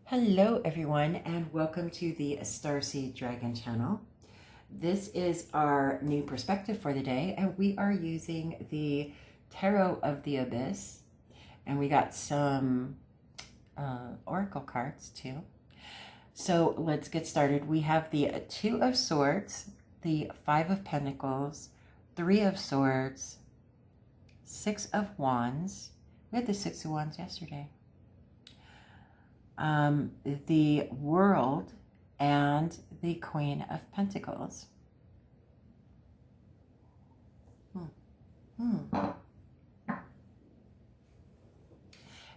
Hello everyone and welcome to the Starseed Dragon channel. This is our new perspective for the day and we are using the Tarot of the Abyss, and we got some oracle cards too. So let's get started. We have the Two of Swords, the Five of Pentacles, Three of Swords, Six of Wands. We had the Six of Wands yesterday. The World, and the Queen of Pentacles.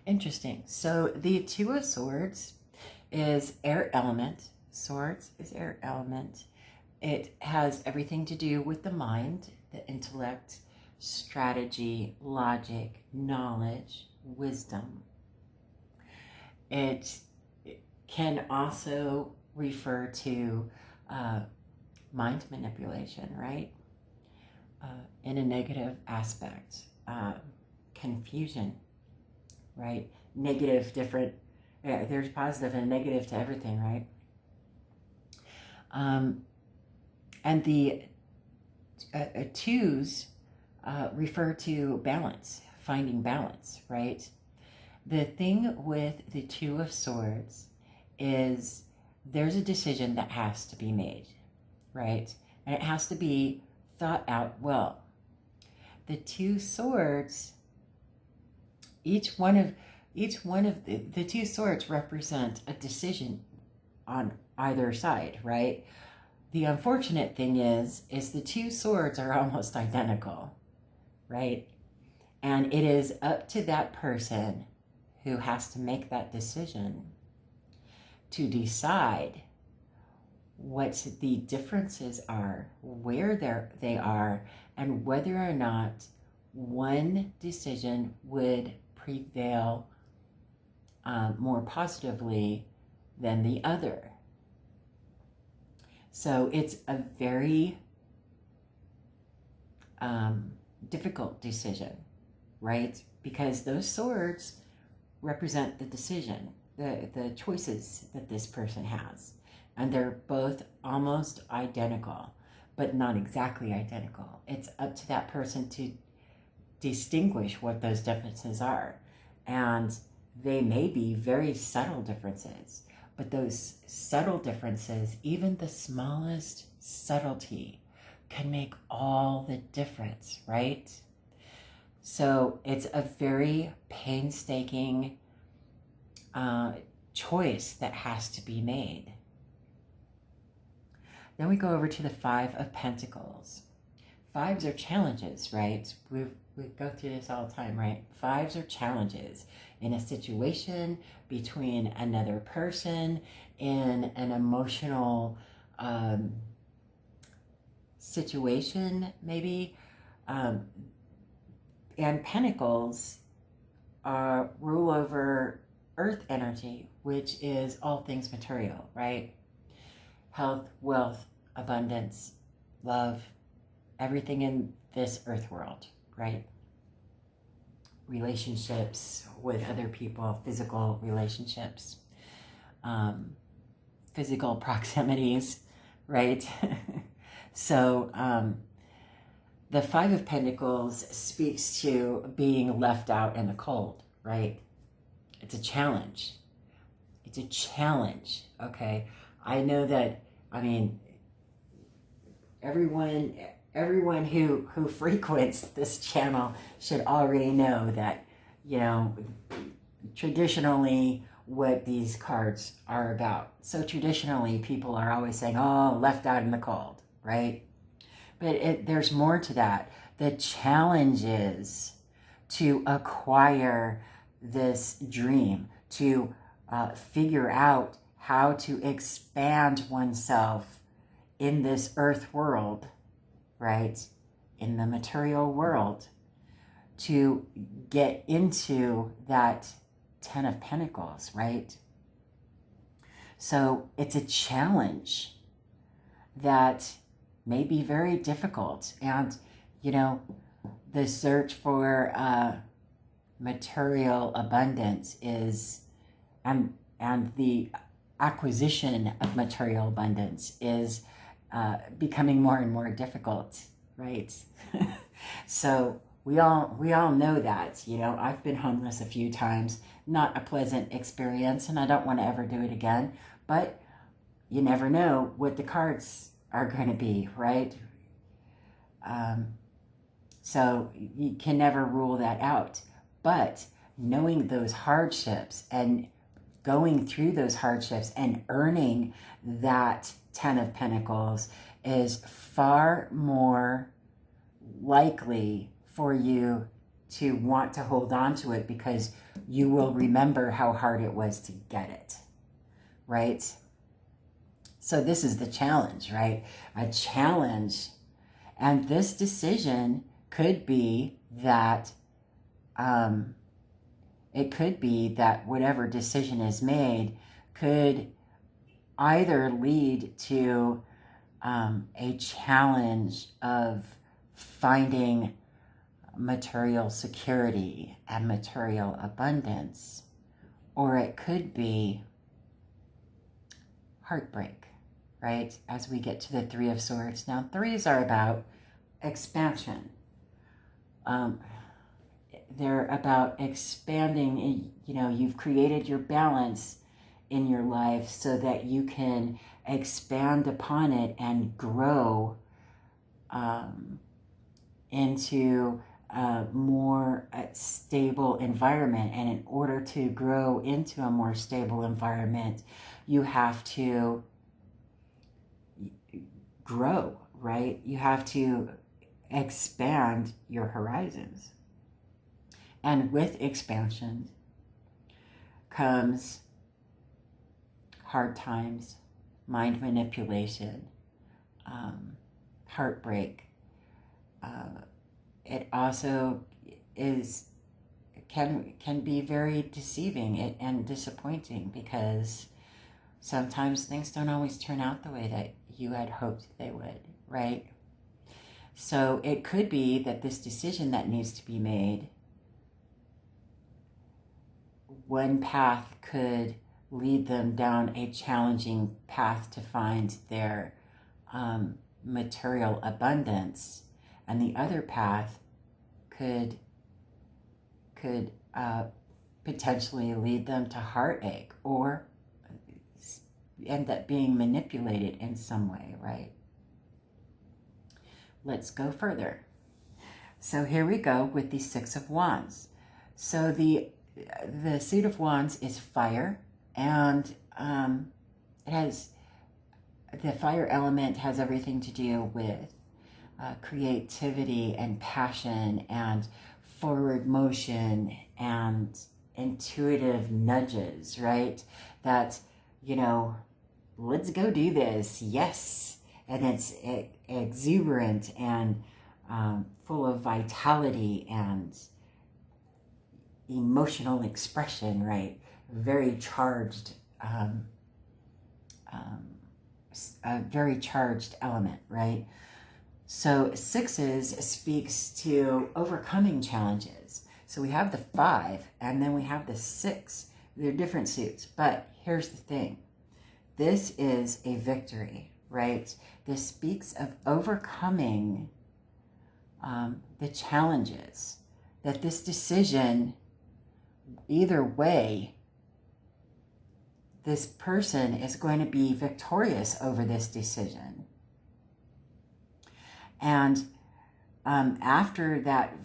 Interesting. So the Two of Swords is air element. Swords is air element. It has everything to do with the mind, the intellect, strategy, logic, knowledge, wisdom. It can also refer to mind manipulation, right? In a negative aspect, confusion, right? Negative, different, there's positive and negative to everything, right? And the twos refer to balance, finding balance, right? The thing with the Two of Swords is there's a decision that has to be made, right? And it has to be thought out well. The Two Swords, each one of the two swords represent a decision on either side, right? The unfortunate thing is the two swords are almost identical, right? And it is up to that person who has to make that decision to decide what the differences are, where they are, and whether or not one decision would prevail more positively than the other. So it's a very difficult decision, right? Because those swords represent the decision, the choices that this person has. And they're both almost identical, but not exactly identical. It's up to that person to distinguish what those differences are. And they may be very subtle differences, but those subtle differences, even the smallest subtlety, can make all the difference, right? So it's a very painstaking choice that has to be made. Then we go over to the Five of Pentacles. Fives are challenges, right? We go through this all the time, right? Fives are challenges in a situation, between another person, in an emotional situation, maybe. And Pentacles rule over earth energy, which is all things material, right? Health, wealth, abundance, love, everything in this earth world, right? Relationships with other people, physical relationships, physical proximities, right? So the Five of Pentacles speaks to being left out in the cold, right? It's a challenge. It's a challenge, okay? I know that, I mean, everyone who frequents this channel should already know that, you know, traditionally what these cards are about. So traditionally people are always saying, oh, left out in the cold, right? But there's more to that. The challenge is to acquire this dream, to figure out how to expand oneself in this earth world, right? In the material world, to get into that Ten of Pentacles, right? So it's a challenge that may be very difficult. And, you know, the search for material abundance is, and and the acquisition of material abundance is becoming more and more difficult, right? So we all know that. You know, I've been homeless a few times, not a pleasant experience, and I don't want to ever do it again. But you never know what the cards are going to be, right? So you can never rule that out. But knowing those hardships and going through those hardships and earning that 10 of Pentacles is far more likely for you to want to hold on to it, because you will remember how hard it was to get it, right? So this is the challenge, right? A challenge. And this decision could be that it could be that whatever decision is made could either lead to a challenge of finding material security and material abundance, or it could be heartbreak, right? As we get to the Three of Swords. Now, threes are about expansion. They're about expanding. You know, you've created your balance in your life so that you can expand upon it and grow into a more stable environment. And in order to grow into a more stable environment, you have to grow, right? You have to expand your horizons. And with expansion comes hard times, mind manipulation, heartbreak. It also can be very deceiving and disappointing, because sometimes things don't always turn out the way that you had hoped they would, right? So it could be that this decision that needs to be made, one path could lead them down a challenging path to find their material abundance, and the other path could potentially lead them to heartache or end up being manipulated in some way, right? Let's go further. So here we go with the Six of Wands. So the Suit of Wands is fire, and it has the fire element has everything to do with creativity and passion and forward motion and intuitive nudges, right? That, you know, let's go do this, yes. And it's exuberant and full of vitality and emotional expression, right? Very charged, a very charged element, right? So sixes speaks to overcoming challenges. So we have the 5 and then we have the 6. They're different suits, but here's the thing. This is a victory, right? This speaks of overcoming the challenges, that this decision, either way, this person is going to be victorious over this decision. And after that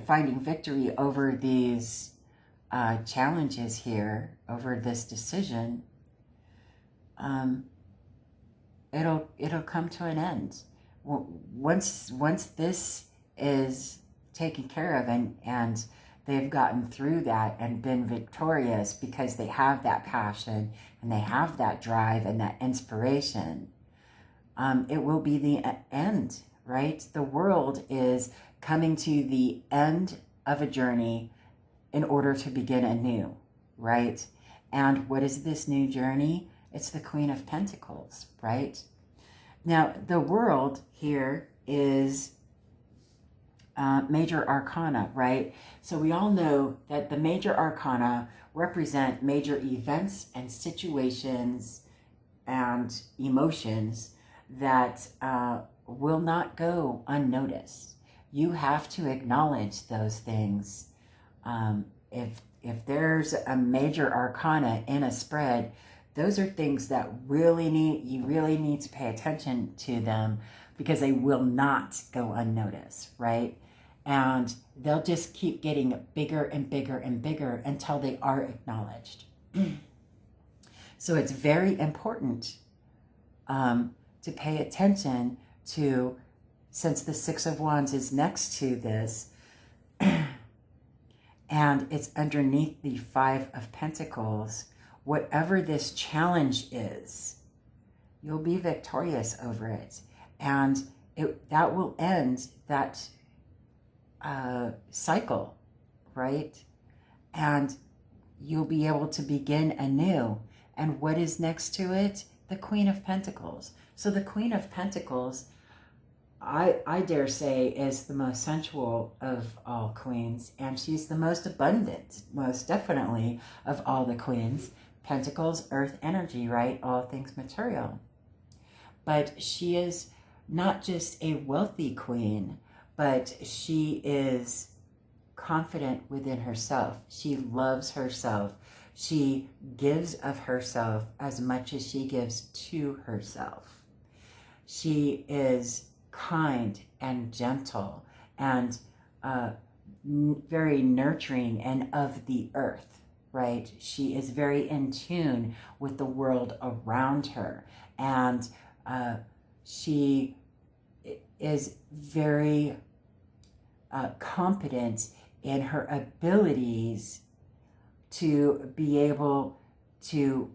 finding victory over these challenges here, over this decision, it'll come to an end. Once this is taken care of and they've gotten through that and been victorious because they have that passion and they have that drive and that inspiration, it will be the end, right? The world is coming to the end of a journey in order to begin anew, right? And what is this new journey? It's the Queen of Pentacles, right? Now, the world here is major arcana, right? So we all know that the major arcana represent major events and situations and emotions that will not go unnoticed. You have to acknowledge those things. If there's a major arcana in a spread, those are things that you really need to pay attention to them, because they will not go unnoticed, right? And they'll just keep getting bigger and bigger and bigger until they are acknowledged. So it's very important to pay attention to, since the Six of Wands is next to this, and it's underneath the Five of Pentacles, whatever this challenge is, you'll be victorious over it. And that will end that cycle, right? And you'll be able to begin anew. And what is next to it? The Queen of Pentacles. So the Queen of Pentacles, I dare say, is the most sensual of all queens, and she's the most abundant, most definitely, of all the queens. Pentacles, earth energy, right? All things material. But she is not just a wealthy queen, but she is confident within herself. She loves herself. She gives of herself as much as she gives to herself. She is kind and gentle and very nurturing and of the earth, right? She is very in tune with the world around her, and she is very competent in her abilities to be able to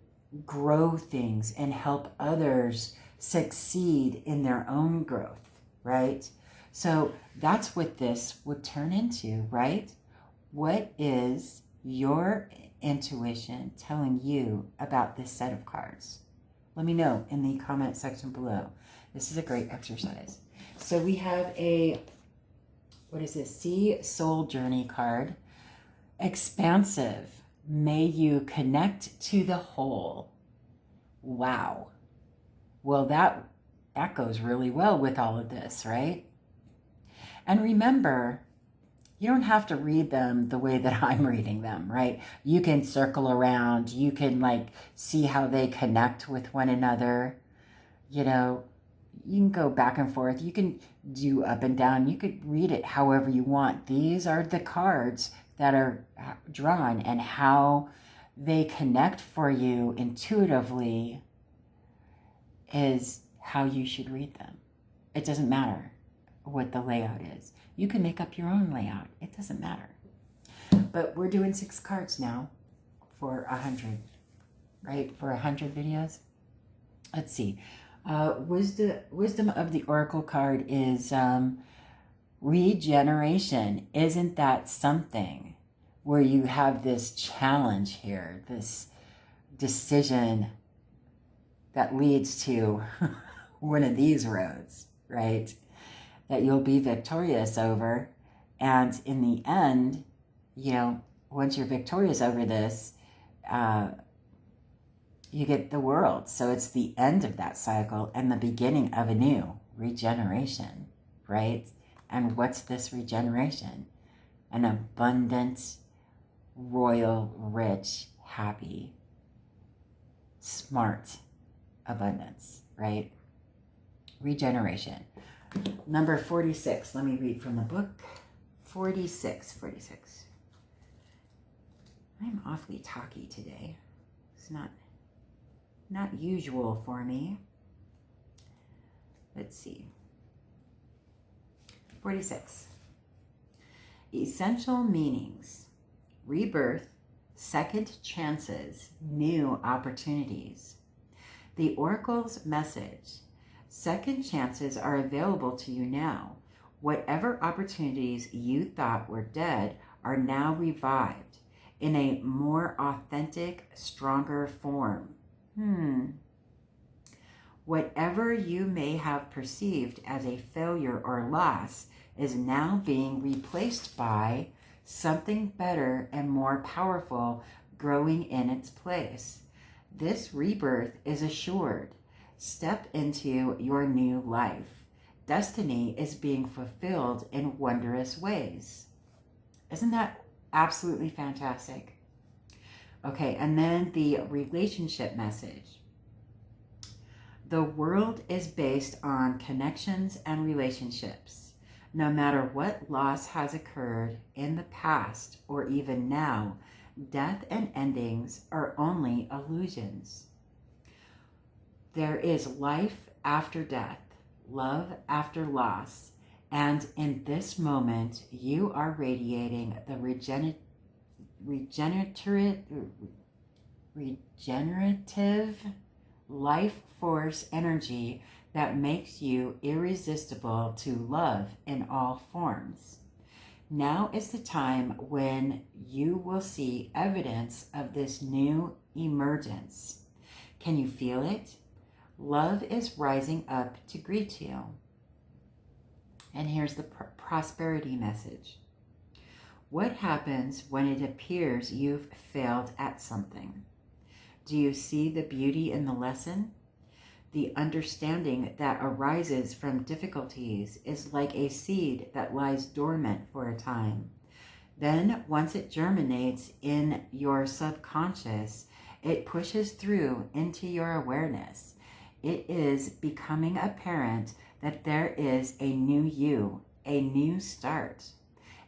grow things and help others succeed in their own growth, right? So that's what this would turn into, right? What is your intuition telling you about this set of cards? Let me know in the comment section below. This is a great exercise. So we have a, what is this? Sea Soul Journey card. Expansive. May you connect to the whole. Wow. Well, that goes really well with all of this, right? And remember, you don't have to read them the way that I'm reading them, right? You can circle around. You can see how they connect with one another. You know, you can go back and forth. You can do up and down. You could read it however you want. These are the cards that are drawn, and how they connect for you intuitively is how you should read them. It doesn't matter what the layout is. You can make up your own layout. It doesn't matter. But we're doing 6 cards now for 100, right? For 100 videos. Let's see. Wisdom of the Oracle card is regeneration. Isn't that something? Where you have this challenge here, this decision that leads to one of these roads, right? That you'll be victorious over. And in the end, you know, once you're victorious over this, you get the world. So it's the end of that cycle and the beginning of a new regeneration, right? And what's this regeneration? An abundant, royal, rich, happy, smart abundance, right? Regeneration. Number 46. Let me read from the book. 46. I'm awfully talky today. It's not usual for me. Let's see. 46. Essential meanings. Rebirth, second chances, new opportunities. The Oracle's message. Second chances are available to you now. Whatever opportunities you thought were dead are now revived in a more authentic, stronger form. Whatever you may have perceived as a failure or loss is now being replaced by something better and more powerful growing in its place. This rebirth is assured. Step into your new life. Destiny is being fulfilled in wondrous ways. Isn't that absolutely fantastic? Okay, and then the relationship message. The world is based on connections and relationships. No matter what loss has occurred in the past or even now, death and endings are only illusions. There is life after death, love after loss, and in this moment, you are radiating the regenerative life force energy that makes you irresistible to love in all forms. Now is the time when you will see evidence of this new emergence. Can you feel it? Love is rising up to greet you. And here's the prosperity message. What happens when it appears you've failed at something? Do you see the beauty in the lesson? The understanding that arises from difficulties is like a seed that lies dormant for a time. Then, once it germinates in your subconscious, it pushes through into your awareness. It is becoming apparent that there is a new you, a new start,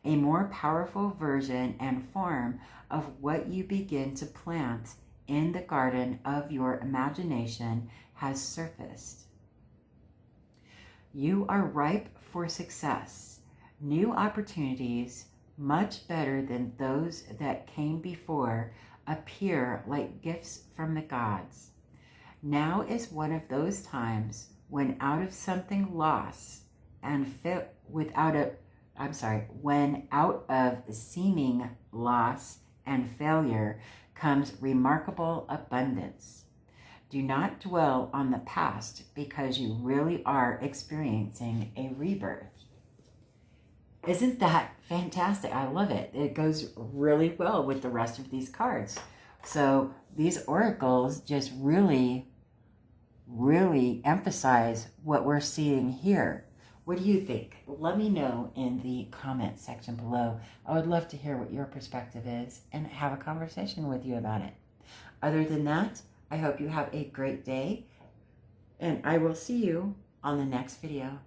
a more powerful version and form of what you begin to plant in the garden of your imagination has surfaced. You are ripe for success. New opportunities, much better than those that came before, appear like gifts from the gods. Now is one of those times when out of something lost and when out of seeming loss and failure comes remarkable abundance. Do not dwell on the past because you really are experiencing a rebirth. Isn't that fantastic? I love it. It goes really well with the rest of these cards. So these oracles just really emphasize what we're seeing here. What do you think? Let me know in the comment section below. I would love to hear what your perspective is and have a conversation with you about it. Other than that, I hope you have a great day, and I will see you on the next video.